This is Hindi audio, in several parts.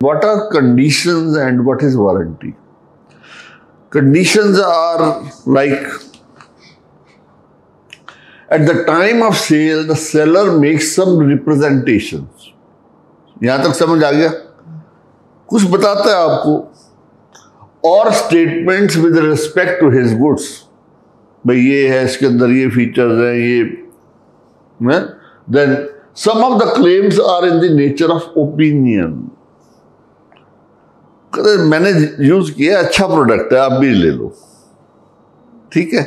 What are conditions and what is warranty? Conditions are like at the time of sale, the seller makes some representations. यहां तक समझ आ गया? कुछ बताता है आपको, और statements with respect to his goods, भाई ये है, इसके अंदर ये फीचर्स हैं, ये, then some of the claims are in the nature of opinion. मैंने यूज किया, अच्छा प्रोडक्ट है, आप भी ले लो, ठीक है।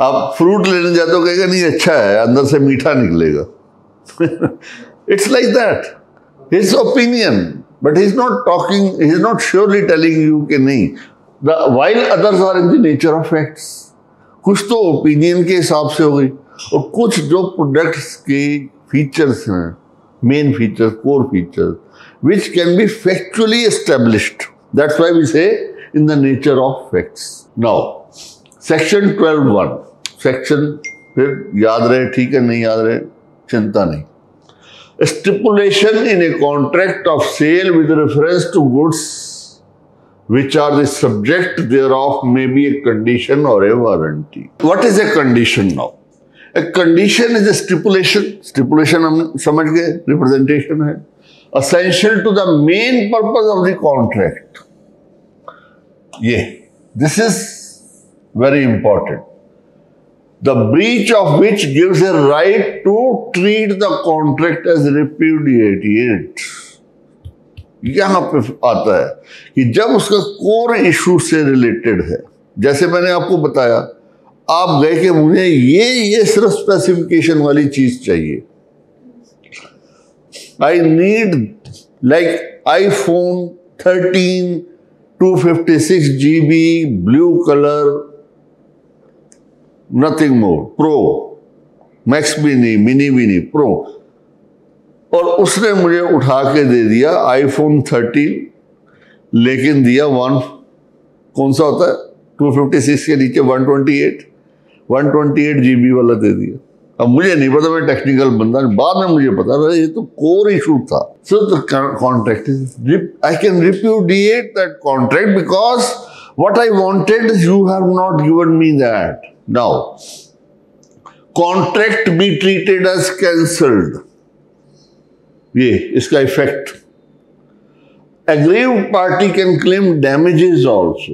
आप फ्रूट लेने जाते हो, कहेगा नहीं अच्छा है, अंदर से मीठा निकलेगा। It's like that, his opinion, but he is not talking, he is not surely telling you कि नहीं। While others are in the nature of facts. कुछ तो ओपिनियन के हिसाब से हो गई, और कुछ जो प्रोडक्ट्स के फीचर्स हैं, main features, core features, which can be factually established. That's why we say in the nature of facts. Now, section 12(1). Section, फिर याद रहे, ठीक है, नहीं याद रहे, चिंता नहीं। A stipulation in a contract of sale with reference to goods which are the subject thereof may be a condition or a warranty. What is a condition now? A condition is a stipulation. Stipulation हम समझ गए, representation है, essential to the main purpose of the contract. This is very important. The breach of which gives a right to treat the contract as repudiated. यहां पे आता है कि जब उसका कोर इशू से रिलेटेड है, जैसे मैंने आपको बताया, आप गए कि मुझे ये सिर्फ स्पेसिफिकेशन वाली चीज चाहिए। I need like iPhone 13 256 GB blue color, nothing more, Pro, Max भी नहीं, Mini भी नहीं, Pro। और उसने मुझे उठा के दे दिया iPhone 13, लेकिन दिया कौन सा होता है 256 के नीचे 128 GB वाला दे दिया। अब मुझे नहीं पता, मैं टेक्निकल बंदा, बाद में मुझे पता था ये तो कोर इशू था। So the contract is, I can repudiate that contract because what I wanted you have not given me that. Now contract be treated as cancelled, ये इसका effect. Aggrieved party can claim damages also.